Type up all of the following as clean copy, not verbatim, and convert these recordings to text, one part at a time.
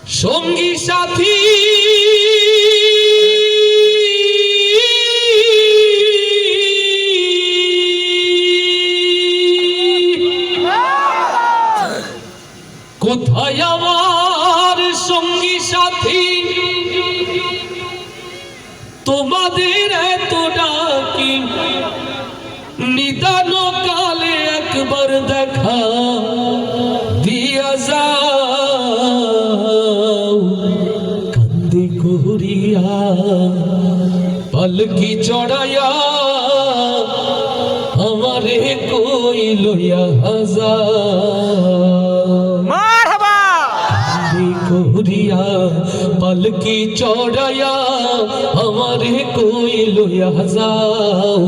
সঙ্গী সাথী কোথায় আমার সঙ্গী সাথী তোমাদের এত ডাকি নিদান কালে একবার দেখা দিয়া যাও কান্দে করিয়া পালকি চড়াইয়া আমারে কই লইয়া যাও করিয়া পালকি চড়াইয়া আমারে কই লইয়া যাও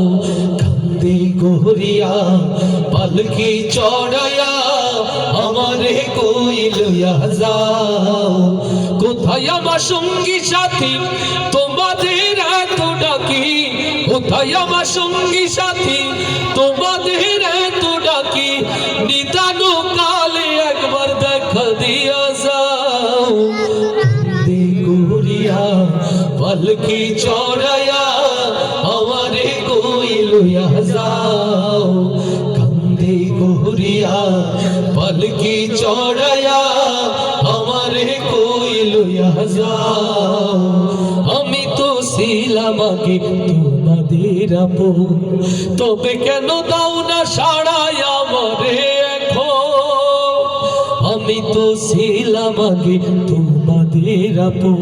কান্দে করিয়া পালকি চড়াইয়া আমারে কই লইয়া যাও কোথায় আমার সঙ্গী সাথী তোমাদের এত ডাকি কোথায় আমার সঙ্গী সাথী তোমাদের এত ডাকি নিদান কালে একবার দেখা দিয়া যাও কান্দে করিয়া পালকি চড়াইয়া আমারে কই লইয়া যাও কান্দে করিয়া পালকি চড়াইয়া আমারে কই লইয়া যাও আমি তো ছিলাম আগে তোমাদের আপন তবে কেন দাও না সাড়াই আমারে আমি তো ছিলাম আগে তোমাদের আপন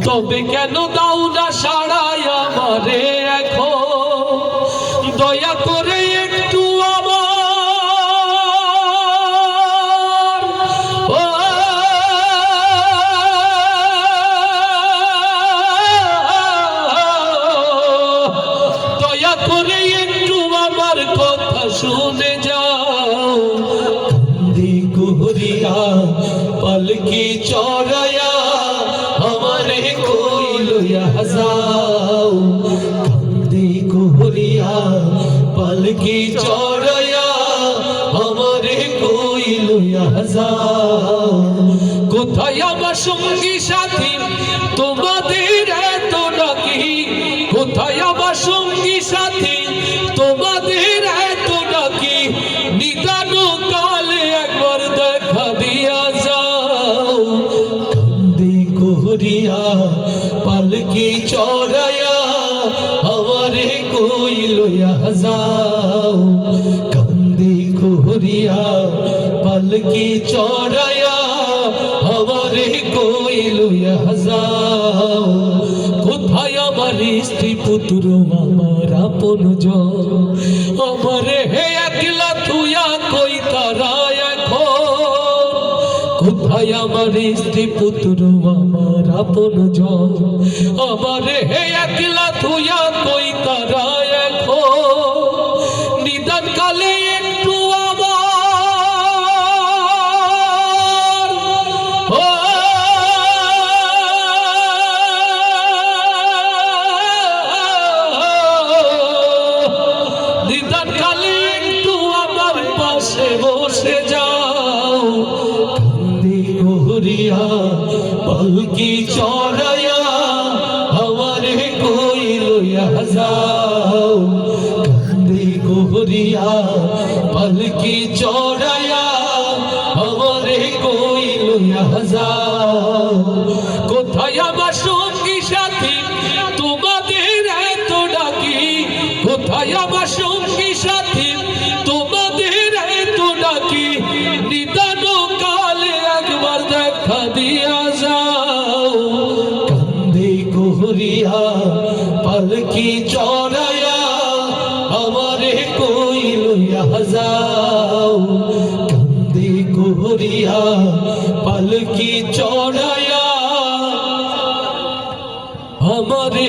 তবে কেন দাও না সাড়াই আমারে এখন দয়া করে একটু আমার দয়া করে একটু আমার কথা শুনে যাও করিয়া পালকি চড়াইয়া আমারে কই লইয়া যাও কান্দে করিয়া পালকি চড়াইয়া আমারে কই লইয়া যাও কোথায় আমার সঙ্গী সাথী তোমাদের এত ডাকি কোথায় আমার সঙ্গী সাথী তোমাদের এত ডাকি নিদান কালে একবার দেখা দিয়া যাও কান্দে করিয়া পালকি চড়াইয়া আমারে কই লইয়া যাও কান্দে করিয়া পালকি চড়াইয়া আমারে কই লইয়া যাও কোথায় আমার স্ত্রী পুত্র আমার আপন জন আমারে হে একলা থুয়া কই তারা এখন কোথায় আমার স্ত্রী পুত্র আমার আপন জন আমারে হে একলা থুয়া কই তারা এখন নিদান কালে একটু বসে যাও কান্দে করিয়া পালকি চড়াইয়া আমারে কই লইয়া যাও কান্দে করিয়া পালকি চড়াইয়া আমারে কই লইয়া যাও কোথায় আমার সঙ্গী সাথী তোমাদের এত ডাকি কোথায় আমার সঙ্গী সাথী তোমাদের এত ডাকি নিদান কালে একবার দেখা দিয়া যাও কান্দে করিয়া পালকি চড়াইয়া আমারে কই লইয়া যাও কান্দে করিয়া পালকি চড়াইয়া আমারে